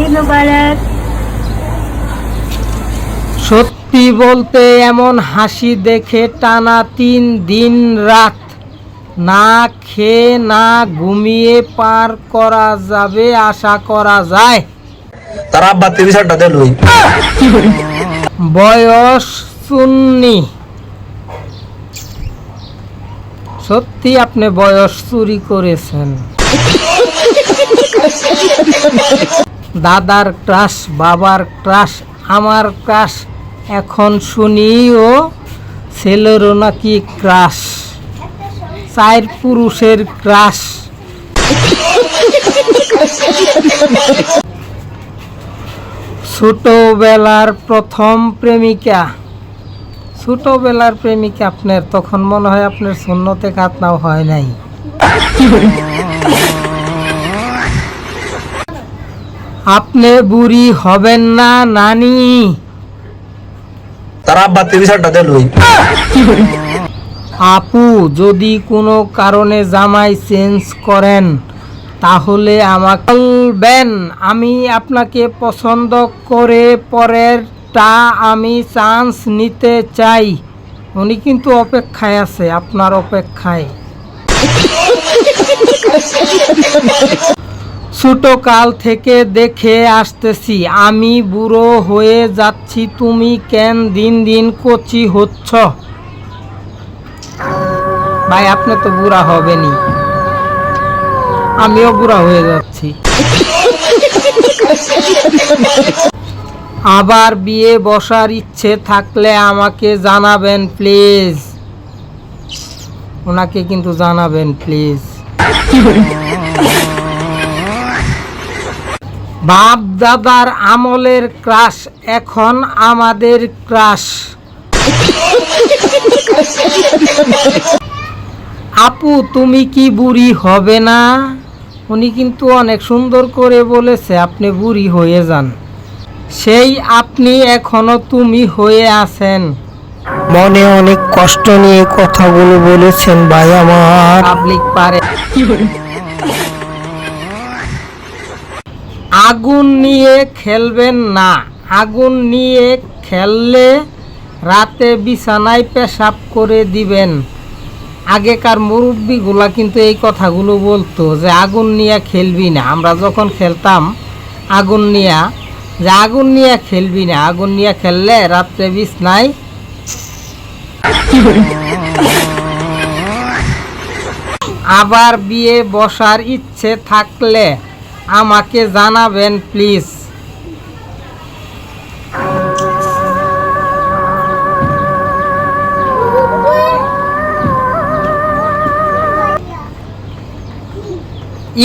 ঈদ মোবারক। সত্যি বলতে এমন হাসি দেখে টানা 3 দিন রাত না খেয়ে না ঘুমিয়ে পার করা যাবে আশা করা যায়। তার আব্বা 30 টাকা লই। বয়স 54। সত্যি আপনি বয়স চুরি করেছেন। দাদার ক্রাশ, বাবার ক্রাশ, আমার ক্রাশ, এখন শুনি ও ছেলেরও নাকি ক্রাশ, 4 পুরুষের ক্রাশ। ছোটবেলার প্রথম প্রেমিকা। ছোটবেলার প্রেমিকা আপনার, তখন মনে হয় আপনার সুন্নতে খাতনাও হয় নাই। আপনি বুড়ি হবেন না নানি। তার আব্বা 30 টাকা লই। আপু, যদি কোনো কারণে জামাই চেঞ্জ করেন তাহলে আমাকে বলবেন, আমি আপনাকে পছন্দ করে পরেরটা আমি চান্স নিতে চাই। উনি কিন্তু অপেক্ষায় আছে, আপনার অপেক্ষায়। ছোট কাল থেকে দেখে আসতেছি আমি বুড়ো হয়ে যাচ্ছি, তুমি কেন দিন দিন কচি হচ্ছ? ভাই, আপনি তো বুড়া হবেনি, আমিও বুড়া হয়ে যাচ্ছি। আবার বিয়ে বসার ইচ্ছে থাকলে আমাকে জানাবেন প্লিজ। ওনাকে কিন্তু জানাবেন প্লিজ। বাপ দাদার আমলের ক্রাশ এখন আমাদের ক্রাশ। আপু, তুমি কি বুড়ি হবে না? উনি কিন্তু অনেক সুন্দর করে বলেছে আপনি বুড়ি হয়ে যান, সেই আপনি এখনো তুমি হয়ে আছেন। মনে অনেক কষ্ট নিয়ে কথাগুলো বলেছেন ভাই আমার। পাবলিক পারে। আগুন নিয়ে খেলবেন না, আগুন নিয়ে খেললে রাতে বিছানায় পেশাব করে দিবেন। আগেকার মুরব্বীগুলা কিন্তু এই কথাগুলো বলতো যে আগুন নিয়ে খেলবি না। আমরা যখন খেলতাম আগুন নিয়ে, যে আগুন নিয়ে খেলবি না, আগুন নিয়ে খেললে রাত্রে বিছানায়। আবার বিয়ে বসার ইচ্ছে থাকলে আমাকে জানাবেন প্লিজ।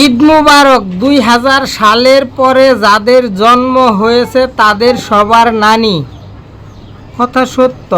ঈদ মুবারক। 2000 সালের পরে যাদের জন্ম হয়েছে তাদের সবার নানি। কথা সত্য।